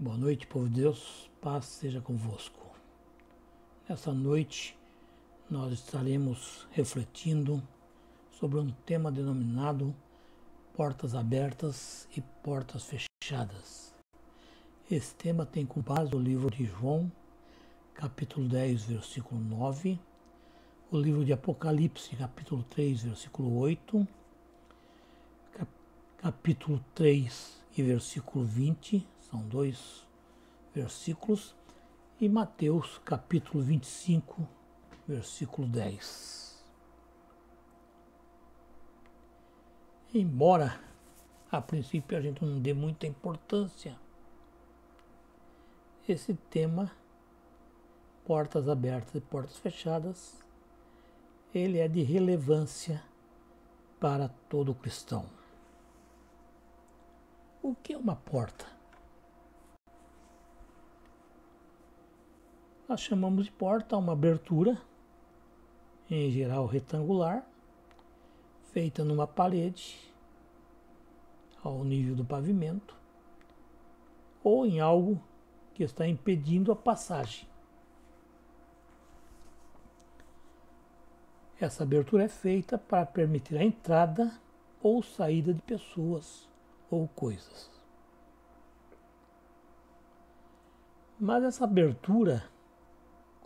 Boa noite, povo de Deus, paz seja convosco. Nessa noite nós estaremos refletindo sobre um tema denominado portas abertas e portas fechadas. Esse tema tem como base o livro de João, capítulo 10, versículo 9, o livro de Apocalipse, capítulo 3, versículo 8, capítulo 3 e versículo 20, são dois versículos, e Mateus, capítulo 25, versículo 10. Embora, a princípio, a gente não dê muita importância, esse tema, portas abertas e portas fechadas, ele é de relevância para todo cristão. O que é uma porta? Nós chamamos de porta uma abertura, em geral retangular, feita numa parede, ao nível do pavimento, ou em algo que está impedindo a passagem. Essa abertura é feita para permitir a entrada ou saída de pessoas ou coisas. Mas essa abertura,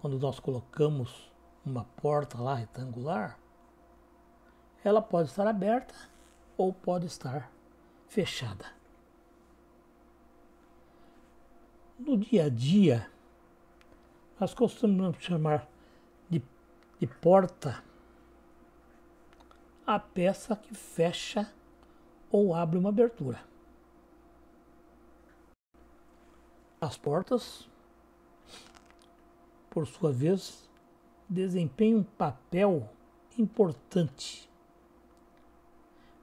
quando nós colocamos uma porta lá retangular, ela pode estar aberta ou pode estar fechada. No dia a dia, nós costumamos chamar de porta a peça que fecha ou abre uma abertura. As portas, por sua vez, desempenham um papel importante,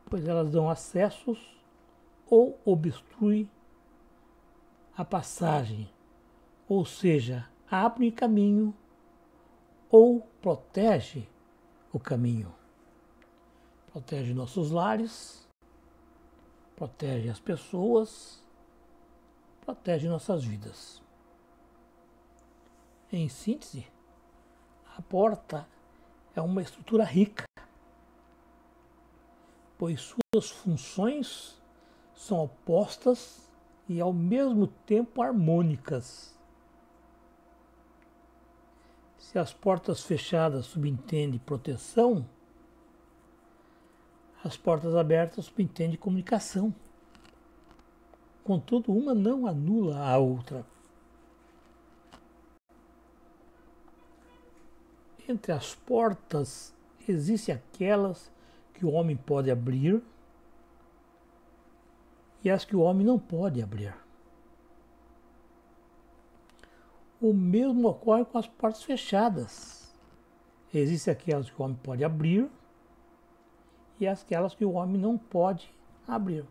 pois elas dão acessos ou obstruem a passagem, ou seja, abrem caminho ou protege o caminho. Protege nossos lares, protege as pessoas, protege nossas vidas. Em síntese, a porta é uma estrutura rica, pois suas funções são opostas e ao mesmo tempo harmônicas. Se as portas fechadas subentendem proteção, as portas abertas subentendem comunicação. Contudo, uma não anula a outra. Entre as portas existem aquelas que o homem pode abrir e as que o homem não pode abrir. O mesmo ocorre com as portas fechadas. Existem aquelas que o homem pode abrir e aquelas que o homem não pode abrir.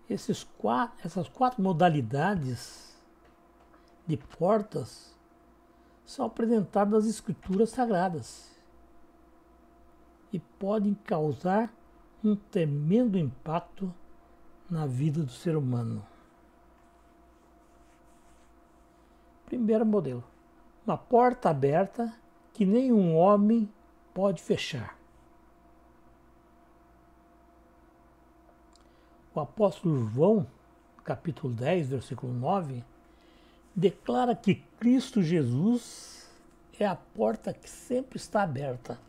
Essas quatro modalidades de portas são apresentadas nas Escrituras Sagradas e podem causar um tremendo impacto na vida do ser humano. Primeiro modelo, uma porta aberta que nenhum homem pode fechar. O apóstolo João, capítulo 10, versículo 9, declara que Cristo Jesus é a porta que sempre está aberta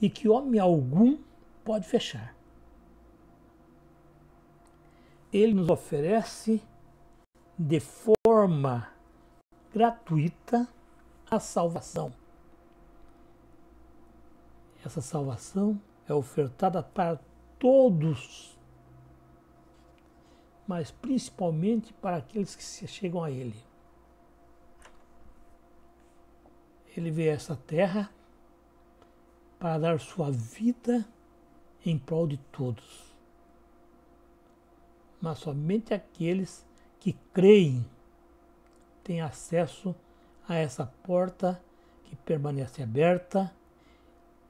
e que homem algum pode fechar. Ele nos oferece de forma gratuita a salvação. Essa salvação é ofertada para todos, mas principalmente para aqueles que se chegam a Ele. Ele veio a essa terra para dar sua vida em prol de todos. Mas somente aqueles que creem têm acesso a essa porta que permanece aberta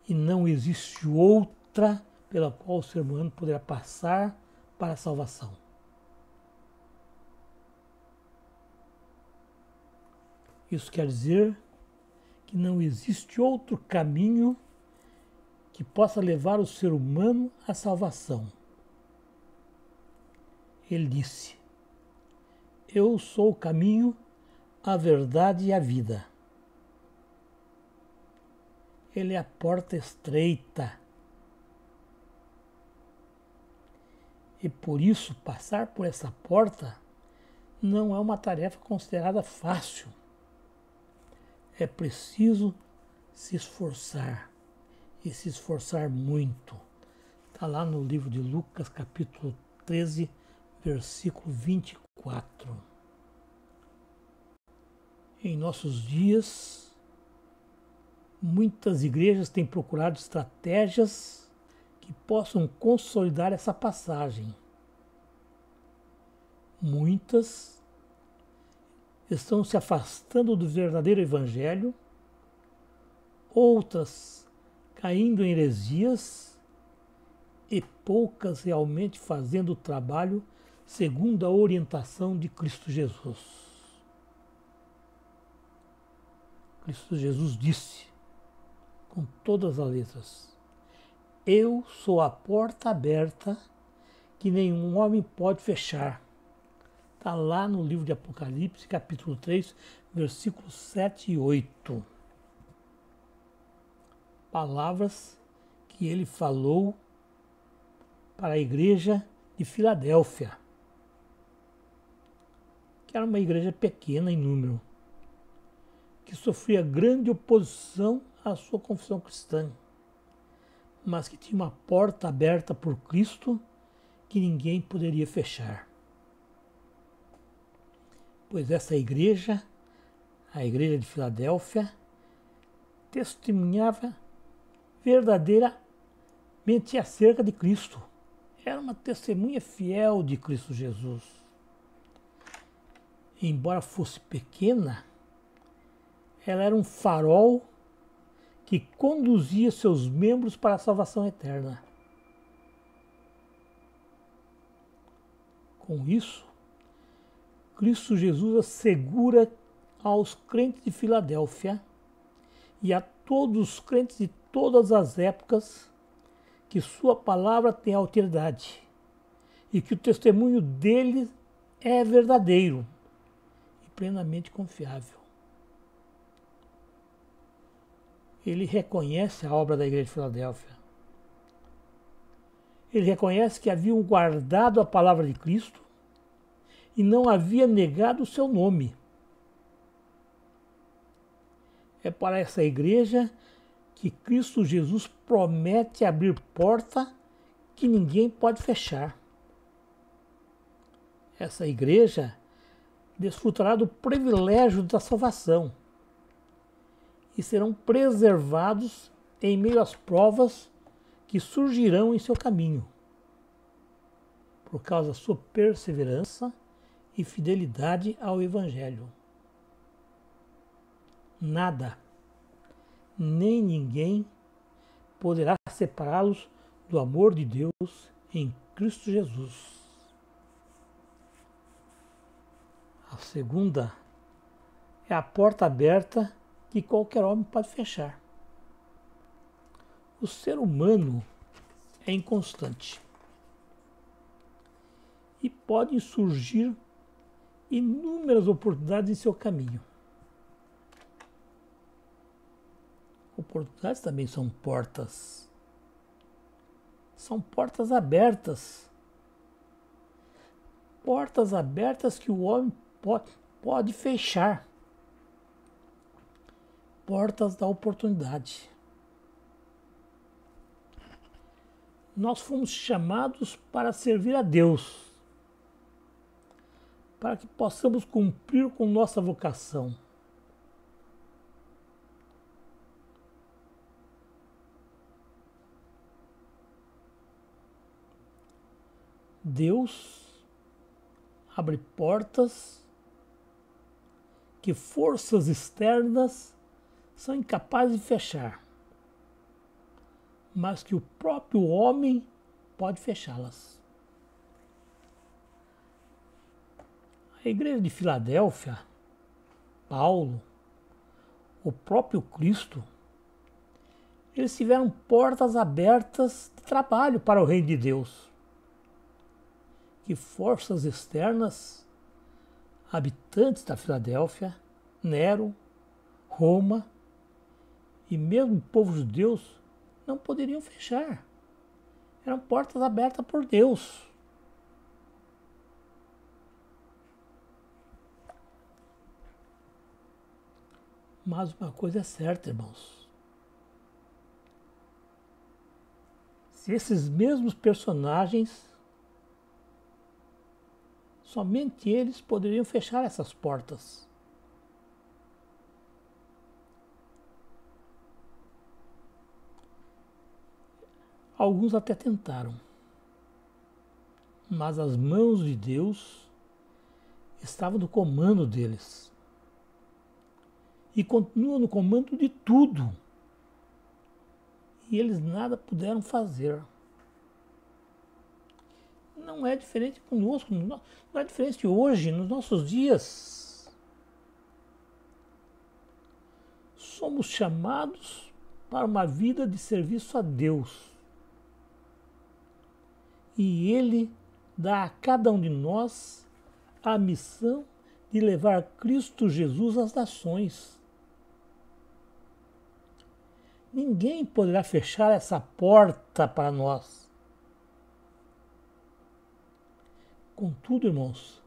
e não existe outra pela qual o ser humano poderá passar para a salvação. Isso quer dizer que não existe outro caminho que possa levar o ser humano à salvação. Ele disse: Eu sou o caminho, a verdade e a vida. Ele é a porta estreita. E por isso, passar por essa porta não é uma tarefa considerada fácil. É preciso se esforçar, e se esforçar muito. Está lá no livro de Lucas, capítulo 13, versículo 24. Em nossos dias, muitas igrejas têm procurado estratégias que possam consolidar essa passagem. Muitas estão se afastando do verdadeiro evangelho, outras caindo em heresias e poucas realmente fazendo o trabalho segundo a orientação de Cristo Jesus. Cristo Jesus disse, com todas as letras: Eu sou a porta aberta que nenhum homem pode fechar. Está lá no livro de Apocalipse, capítulo 3, versículos 7 e 8. Palavras que ele falou para a igreja de Filadélfia, que era uma igreja pequena em número, que sofria grande oposição à sua confissão cristã, mas que tinha uma porta aberta por Cristo que ninguém poderia fechar. Pois essa igreja, a igreja de Filadélfia, testemunhava verdadeiramente acerca de Cristo. Era uma testemunha fiel de Cristo Jesus. Embora fosse pequena, ela era um farol que conduzia seus membros para a salvação eterna. Com isso, Cristo Jesus assegura aos crentes de Filadélfia e a todos os crentes de todas as épocas que sua palavra tem autoridade e que o testemunho dele é verdadeiro e plenamente confiável. Ele reconhece a obra da igreja de Filadélfia. Ele reconhece que haviam guardado a palavra de Cristo e não havia negado o seu nome. É para essa igreja que Cristo Jesus promete abrir porta que ninguém pode fechar. Essa igreja desfrutará do privilégio da salvação e serão preservados em meio às provas que surgirão em seu caminho, por causa da sua perseverança e fidelidade ao Evangelho. Nada, nem ninguém poderá separá-los do amor de Deus em Cristo Jesus. A segunda é a porta aberta que qualquer homem pode fechar. O ser humano é inconstante e podem surgir inúmeras oportunidades em seu caminho. Oportunidades também são portas. São portas abertas. Portas abertas que o homem pode fechar. Portas da oportunidade. Nós fomos chamados para servir a Deus, para que possamos cumprir com nossa vocação. Deus abre portas que forças externas são incapazes de fechar, mas que o próprio homem pode fechá-las. A igreja de Filadélfia, Paulo, o próprio Cristo, eles tiveram portas abertas de trabalho para o reino de Deus. Que forças externas, habitantes da Filadélfia, Nero, Roma e mesmo o povo judeu não poderiam fechar. Eram portas abertas por Deus. Mas uma coisa é certa, irmãos. Se esses mesmos personagens, somente eles poderiam fechar essas portas. Alguns até tentaram, mas as mãos de Deus estavam no comando deles. E continuam no comando de tudo. E eles nada puderam fazer. Não é diferente conosco, não é diferente hoje, nos nossos dias. Somos chamados para uma vida de serviço a Deus. E Ele dá a cada um de nós a missão de levar Cristo Jesus às nações. Ninguém poderá fechar essa porta para nós. Contudo, irmãos,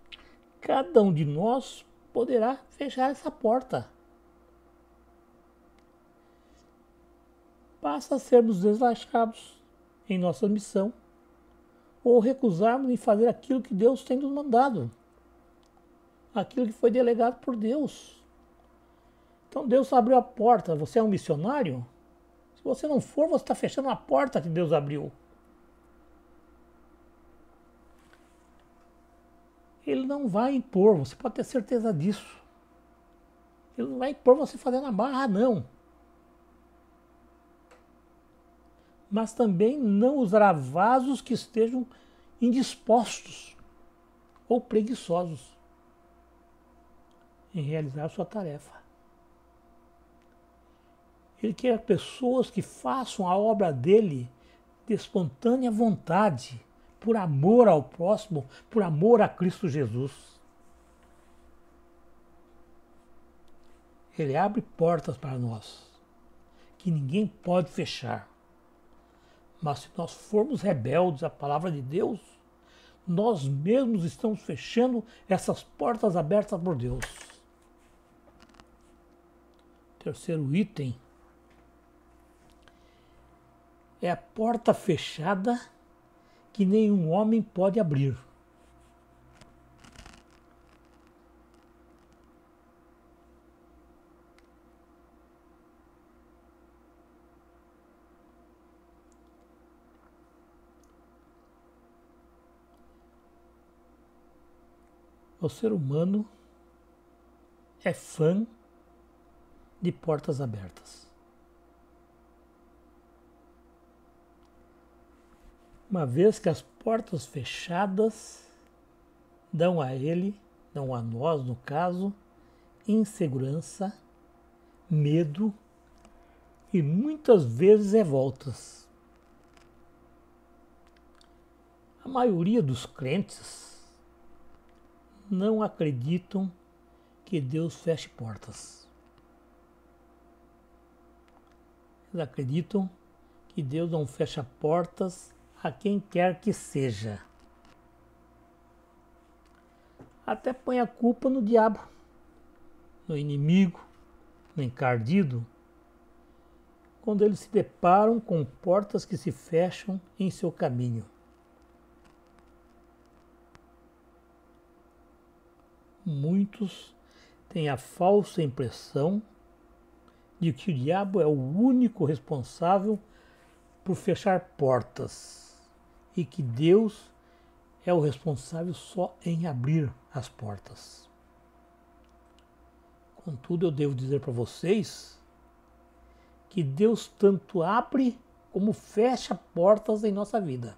cada um de nós poderá fechar essa porta. Basta sermos desleixados em nossa missão ou recusarmos em fazer aquilo que Deus tem nos mandado, aquilo que foi delegado por Deus. Então Deus abriu a porta. Você é um missionário? Se você não for, você está fechando a porta que Deus abriu. Ele não vai impor, você pode ter certeza disso. Ele não vai impor você fazer na barra, não. Mas também não usará vasos que estejam indispostos ou preguiçosos em realizar a sua tarefa. Ele quer pessoas que façam a obra dele de espontânea vontade, por amor ao próximo, por amor a Cristo Jesus. Ele abre portas para nós, que ninguém pode fechar. Mas se nós formos rebeldes à palavra de Deus, nós mesmos estamos fechando essas portas abertas por Deus. Terceiro item é a porta fechada que nenhum homem pode abrir. O ser humano é fã de portas abertas. Uma vez que as portas fechadas dão a ele, dão a nós, no caso, insegurança, medo e muitas vezes revoltas. A maioria dos crentes não acreditam que Deus feche portas. Eles acreditam que Deus não fecha portas a quem quer que seja. Até põe a culpa no diabo, no inimigo, no encardido, quando eles se deparam com portas que se fecham em seu caminho. Muitos têm a falsa impressão de que o diabo é o único responsável por fechar portas e que Deus é o responsável só em abrir as portas. Contudo, eu devo dizer para vocês que Deus tanto abre como fecha portas em nossa vida.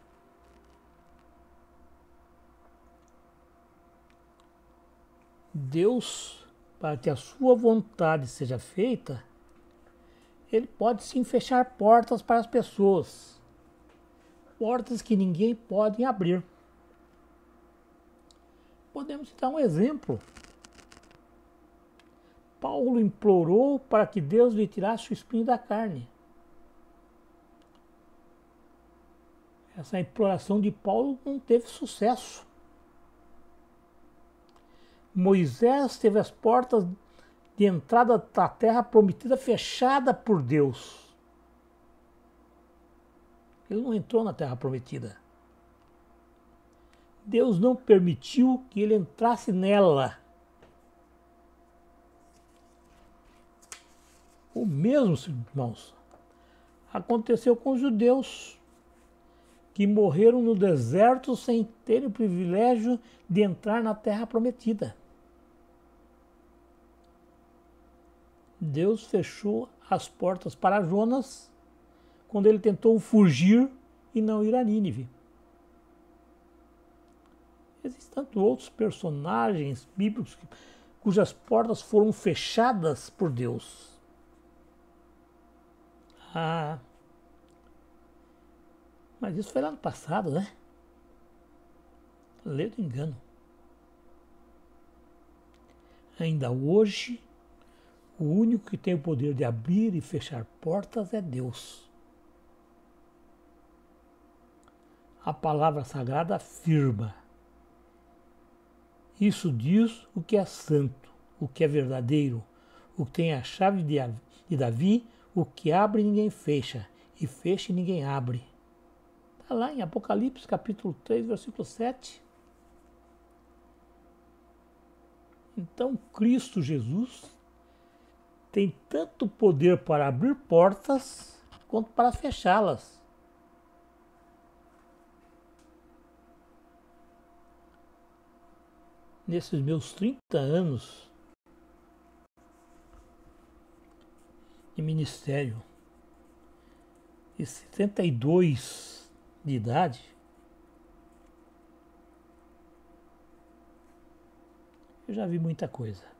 Deus, para que a sua vontade seja feita, ele pode sim fechar portas para as pessoas, portas que ninguém pode abrir. Podemos citar um exemplo. Paulo implorou para que Deus lhe tirasse o espinho da carne. Essa imploração de Paulo não teve sucesso. Moisés teve as portas de entrada da terra prometida fechada por Deus. Ele não entrou na terra prometida. Deus não permitiu que ele entrasse nela. O mesmo, irmãos, aconteceu com os judeus, que morreram no deserto sem terem o privilégio de entrar na terra prometida. Deus fechou as portas para Jonas quando ele tentou fugir e não ir a Nínive. Existem tantos outros personagens bíblicos cujas portas foram fechadas por Deus. Mas isso foi lá no passado, né? Ledo engano. Ainda hoje, o único que tem o poder de abrir e fechar portas é Deus. A palavra sagrada afirma: isso diz o que é santo, o que é verdadeiro, o que tem a chave de Davi, o que abre e ninguém fecha, e fecha e ninguém abre. Está lá em Apocalipse, capítulo 3, versículo 7. Então, Cristo Jesus tem tanto poder para abrir portas quanto para fechá-las. Nesses meus 30 anos de ministério e 72 de idade, eu já vi muita coisa.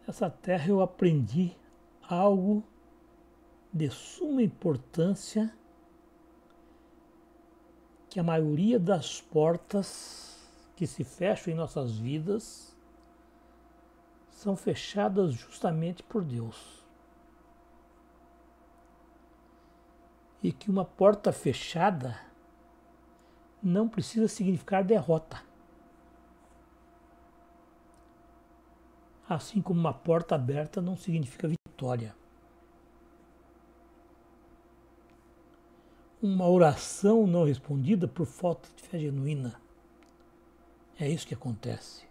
Nessa terra eu aprendi algo de suma importância, que a maioria das portas que se fecham em nossas vidas são fechadas justamente por Deus. E que uma porta fechada não precisa significar derrota. Assim como uma porta aberta não significa vitória. Uma oração não respondida por falta de fé genuína. É isso que acontece.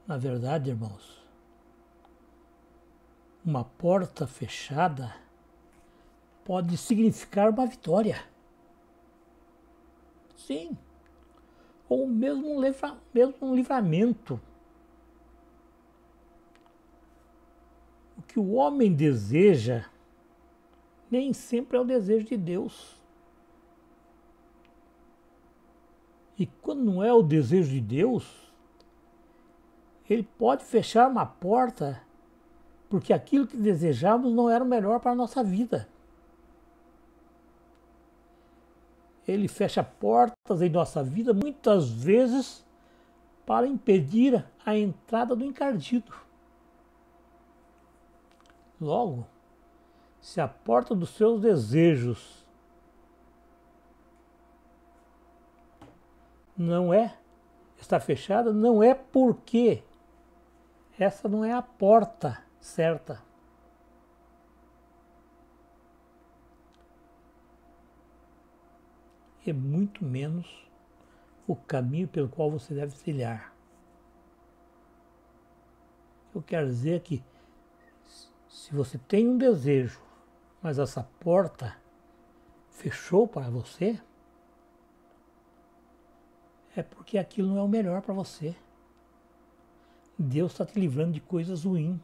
Na verdade, irmãos, uma porta fechada pode significar uma vitória. Sim. Ou mesmo um livramento. O que o homem deseja nem sempre é o desejo de Deus. E quando não é o desejo de Deus, ele pode fechar uma porta porque aquilo que desejamos não era o melhor para a nossa vida. Ele fecha portas em nossa vida muitas vezes para impedir a entrada do encardido. Logo, se a porta dos seus desejos está fechada, não é porque essa não é a porta certa. E muito menos o caminho pelo qual você deve trilhar. Eu quero dizer que se você tem um desejo, mas essa porta fechou para você, é porque aquilo não é o melhor para você. Deus está te livrando de coisas ruins.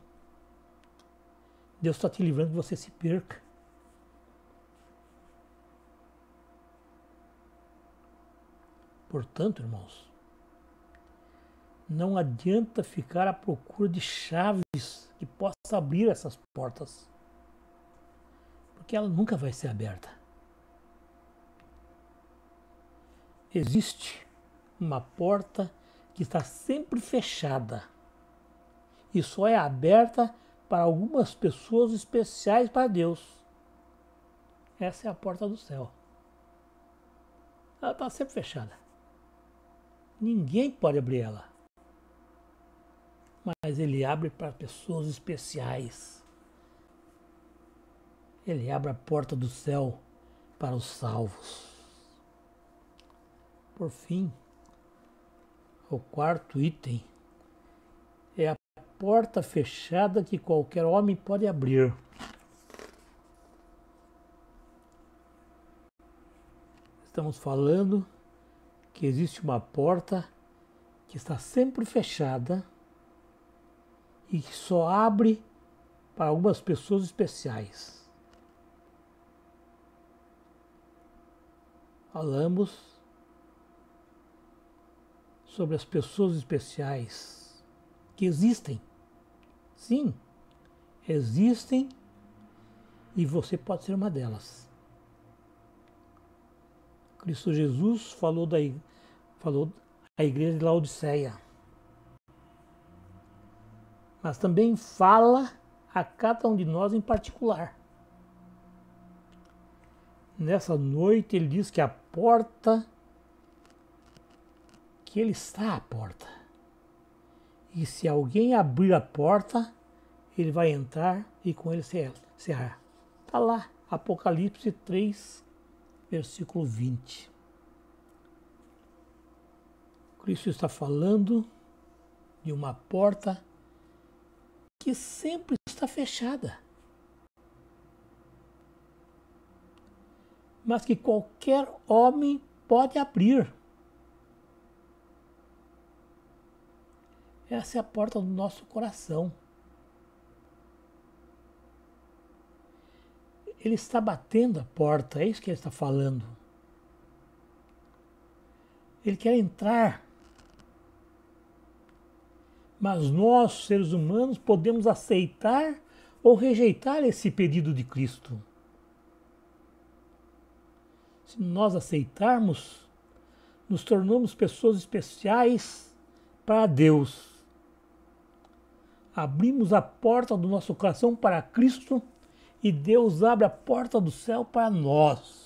Deus está te livrando que você se perca. Portanto, irmãos, não adianta ficar à procura de chaves que possa abrir essas portas, porque ela nunca vai ser aberta. Existe uma porta que está sempre fechada e só é aberta para algumas pessoas especiais para Deus. Essa é a porta do céu. Ela está sempre fechada. Ninguém pode abrir ela. Mas ele abre para pessoas especiais. Ele abre a porta do céu para os salvos. Por fim, o quarto item é a porta fechada que qualquer homem pode abrir. Estamos falando que existe uma porta que está sempre fechada e que só abre para algumas pessoas especiais. Falamos sobre as pessoas especiais que existem. Sim, existem e você pode ser uma delas. Cristo Jesus falou à igreja de Laodiceia, mas também fala a cada um de nós em particular. Nessa noite ele diz que a porta, que ele está à porta. E se alguém abrir a porta, ele vai entrar e com ele será. Está lá, Apocalipse 3, versículo 20. Cristo está falando de uma porta que sempre está fechada, mas que qualquer homem pode abrir. Essa é a porta do nosso coração. Ele está batendo a porta, é isso que ele está falando. Ele quer entrar. Mas nós, seres humanos, podemos aceitar ou rejeitar esse pedido de Cristo. Se nós aceitarmos, nos tornamos pessoas especiais para Deus. Abrimos a porta do nosso coração para Cristo e Deus abre a porta do céu para nós.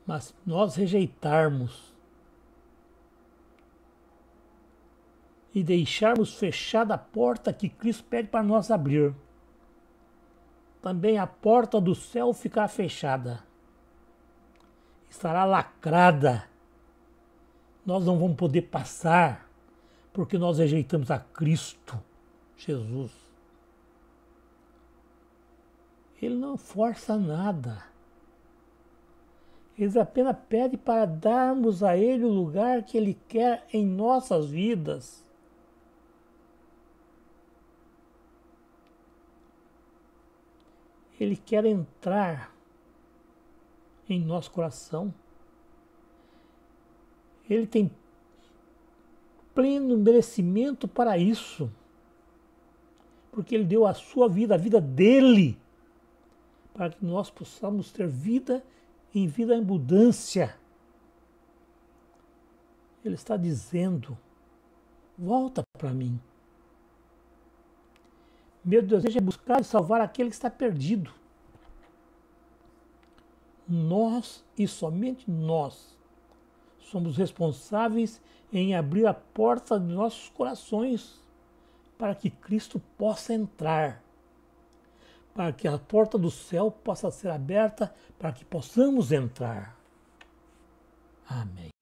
Mas se nós rejeitarmos e deixarmos fechada a porta que Cristo pede para nós abrir, também a porta do céu ficará fechada. Estará lacrada. Nós não vamos poder passar, porque nós rejeitamos a Cristo Jesus. Ele não força nada. Ele apenas pede para darmos a Ele o lugar que Ele quer em nossas vidas. Ele quer entrar em nosso coração. Ele tem pleno merecimento para isso. Porque Ele deu a sua vida, a vida dele, para que nós possamos ter vida em vida em abundância. Ele está dizendo, volta para mim. Meu desejo é buscar e salvar aquele que está perdido. Nós e somente nós somos responsáveis em abrir a porta de nossos corações para que Cristo possa entrar, para que a porta do céu possa ser aberta, para que possamos entrar. Amém.